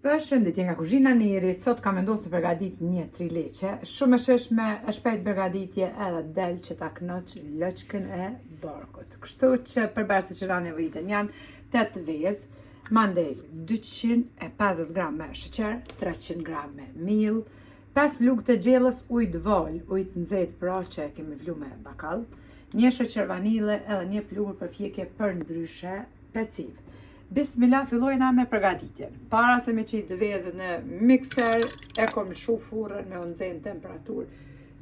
Përshëndetje nga kuzhina e Nirit. Sot kam vendosur të përgatit një trileqe, shumë e sheshme, e shpejt përgatitje edhe del që ta knoq loqkën e barkut. Kështu që përveç që nevojiten janë 8 vezë, mandej 250 gram me sheqer, 300 gram me miell, 5 lugë të gjellës ujë të vol, ujë të nxehtë pra që e kemi vlu me bakall, një sheqer vanile edhe një pluhur përpjekje për ndryshe peciv. Bismillah, fillojna me përgatitjen. Para se me qitë vezët në mikser, e kom lëshu furrën me nxehtë temperaturë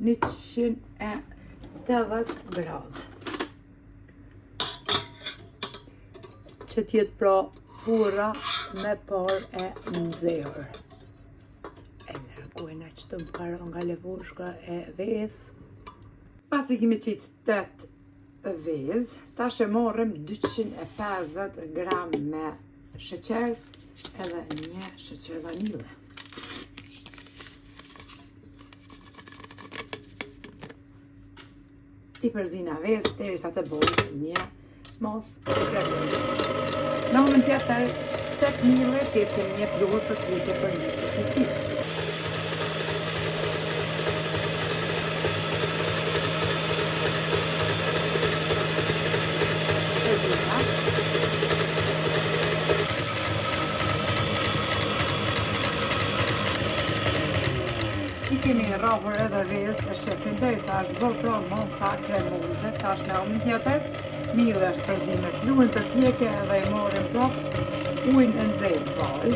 180 gradë. Që tjetë pra furra me por e nxehur. E nërgojna që të më karo nga levushka e vezë. Pasi kemi qitë 8 vezë, tash e morëm 250 gram me sheqer edhe një sheqer vanile. I përzina vezë derisa të bëjmë një mos vezë. Në moment tjetër, 8 mile që jesim një pluhur për kujtë për një shëpicit. I kemi rrahur edhe vezë e shefrin derisa është bërë pra mosa kremoze. Tash në moment tjetër, miellë është përzim me pluhur përpjekje edhe i morëm pra ujin e nxehtë val.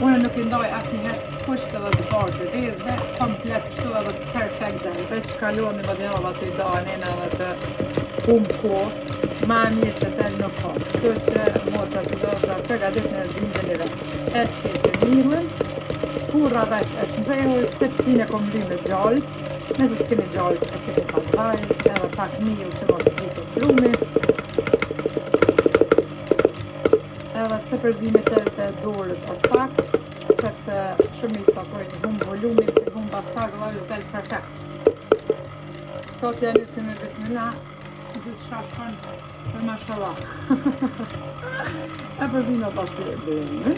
Unë nuk i ndaj asnjëherë kusht edhe të parë të vezëve, komplet kështu edhe perfekt dhe veç kaloni më dhjava të i danin edhe të kohë, ma mirë që tel nuk ka. Kështu që mota të dosha përgatit në zhvindelive. E qesim miellën, furra veç është nxehur, tepsin e kom lymë me gjallë, nëse s'keni gjallë e qepi pas vaj, edhe pak miell që mos zhvitë plumi. Edhe se përzimit të dorës as pak, sepse shumica thojnë humb volumi, si humb as pak, vajus del perfekt. Sot janë nisim me bismillah, gjithë shashën për mashallah. E përzime pas të bëjmë.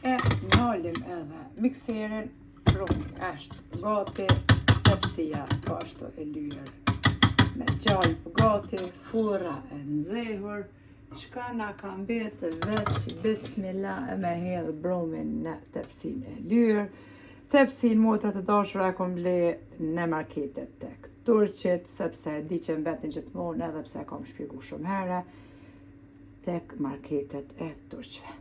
E nallim edhe mikserin, rumi është gati, tepsia kashtu e lyrë me gjallë për gati, furra e nxehur, çka na ka mbetë veç bismillah me hedhë brumin në tepsin e lyrë. Tepsin motra të dashura e kom ble në marketet tek turqit, sepse di që mbetin gjithmonë edhe pse kom shpjegu shumë herë tek marketet e turqve.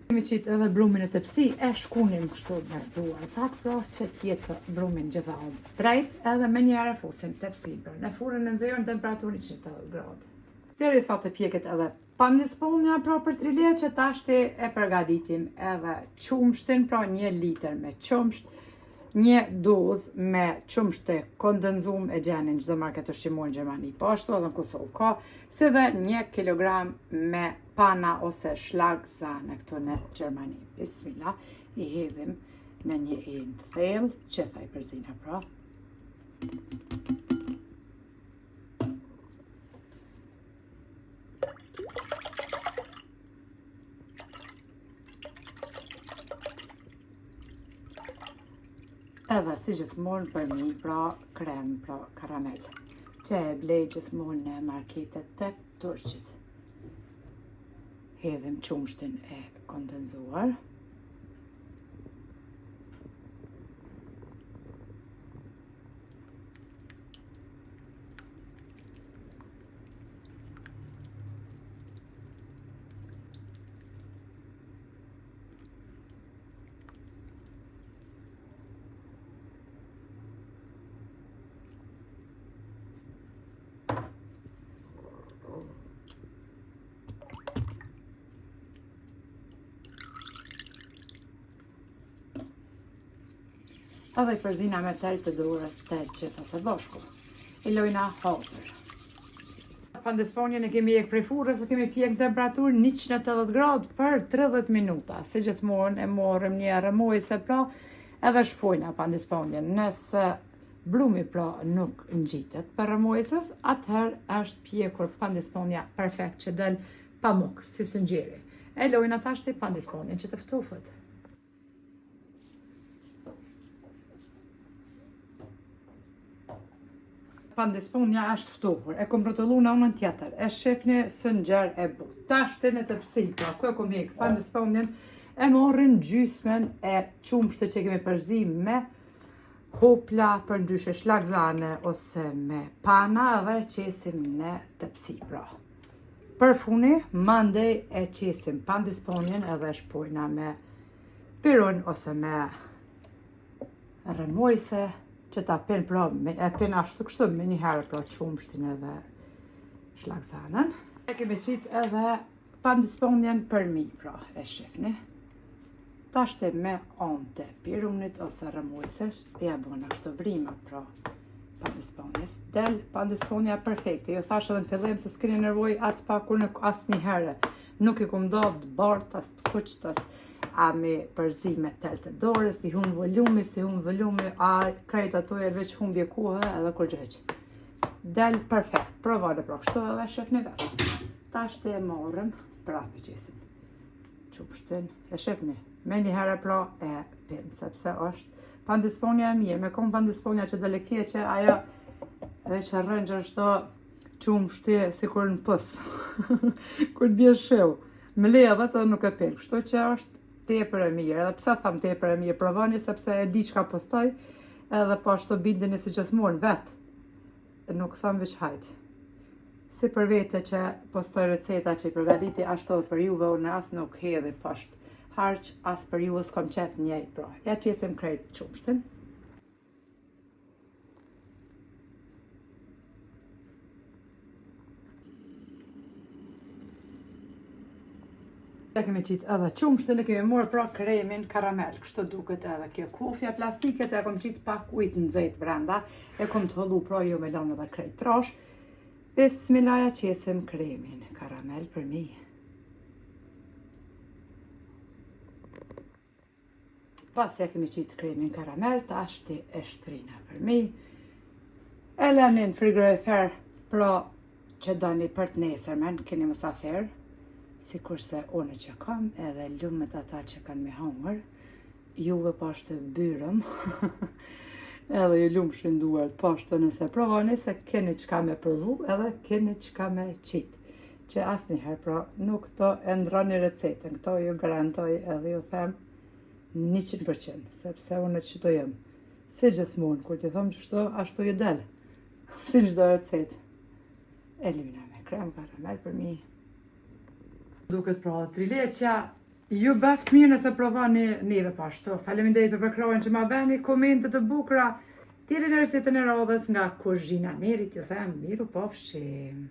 Kemi qitë edhe brumin e tepsi, e shkunim kështu me duar pak, pra që tjetë brumin gjitha drejt, edhe me njëre fusim tepsin, pra në furrën e nxehur në temperaturë 180 gradë. Derisa të pjeket edhe pandisponja, pra për trileqe, tashti e përgatitim edhe qumshtin, pra 1 litër me qumsht, 1 dozë me qumsht të kondenzum e gjenin çdo market ushqimor në Gjermani, po ashtu edhe në Kosovë ka, si dhe 1 kilogram me pana ose shlagza në këto në Gjermani. Bismillah, i hedhim në një enë thellë, që thaj përzina pra. Edhe si gjithmonë për mi pra krem, pra karamel, që e blej gjithmonë në marketet të turqit. Hedhim qumshtin e kondenzuar. Edhe i përzina me tel të dorës të gjitha së bashku. I lojna hazër. Pandisponjen e kemi jek prej furrës, e kemi pjek temperaturë 180 gradë për 30 minuta. Si gjithmonë e morëm një rëmojse pra edhe shpojna pandisponjen. Nëse brumi pra nuk ngjitet për rëmojsës, atëherë është pjekur pandisponja perfekt që del pamuk, si sëngjeri. E lojnë ata shte pandisponjen që të ftofët. Pandisponja është ftofur, e kom rrotullu në anën tjetër, e shefni së nxerë e but. Tashtin e të pësipra, ku e kom hekë pandisponjen, e morrin gjysmen e qumshtë që kemi përzi me hopla për ndryshe shlagzane ose me pana dhe qesim në të pësipra. Për funi, mandej e qesim pandisponjen edhe shpojna me pirun ose me rëmojse, që ta pen pra, e pen ashtu kështu me një herë pra qumshtin edhe shlagzanën. E kemi qitë edhe pandisponjen për mi, pra, e shifni. Tashte me anë të pirunit ose rëmujsesh, e bëna kështu vrima, pra, pandisponjes. Del pandisponja perfekte, jo thash edhe në fillim se s'keni nervoj as pakur në as një herë. Nuk i kum do të bart, as të kuqt, as a me përzime tel të dore, si hum volumi, a krejt ato e veç humbje kohë edhe kur gjëq. Del perfekt, provade pra kështu edhe shef një vetë. Tashte e morëm, prapë qesim. Qumshtin, e shefni, me një herë pra e pinë, sepse është pandisponja e mje, me kom pandisponja që dele keqe, ajo edhe që rëngjë është qumshti si kur në pës, kur bje shev, me ledhet edhe nuk e pinë, kështu që është tepër e mirë, edhe pse tham tepër e mirë, provoni sepse e di çka postoj, edhe po ashtu bindeni si gjithmonë vet. Nuk tham veç hajt. Si për vete që postoj receta që i përgatiti ashtu për juve, unë as nuk hedhi poshtë harq, as për juve s'kom qef njëjtë pra. Ja qesim krejt qumshtin. Kemi qitë edhe qumshtin, e kemi morë pra kremin karamel, kështu duket edhe kjo kofja plastike, se e kom qitë pak ujtë në zejtë brenda, e kom të hëllu pra jo me lanë edhe krejt trash. Bismillaja qesim kremin karamel për mi. Pas e kemi qitë kremin karamel, tashti e shtrina për mi. E lenin frigorifer pra që dani për të nesërmen, keni mësafer. Si kurse une që kam, edhe lumet ata që kanë me hangër, juve pashtë byrëm, edhe ju lumë shënduar pashtë nëse provani, se keni qka me provu, edhe keni qka me qitë, që asë njëherë, pra, nuk to e ndrani recetën, këto ju garantoj edhe ju them 100%, sepse une që to jem, si gjithmonë, kur ti thom që shto, ashtu ju del, si në gjdo recetë. E lina me krem karamel për mi. Duket pra trileqja, ju bëft mirë nëse provani neve pashtu. Faleminderit për përkrahen që ma bëni, komentet të bukura, tjeri në recetën e radhës nga kuzhina Nerit, ju them, miru pofshim.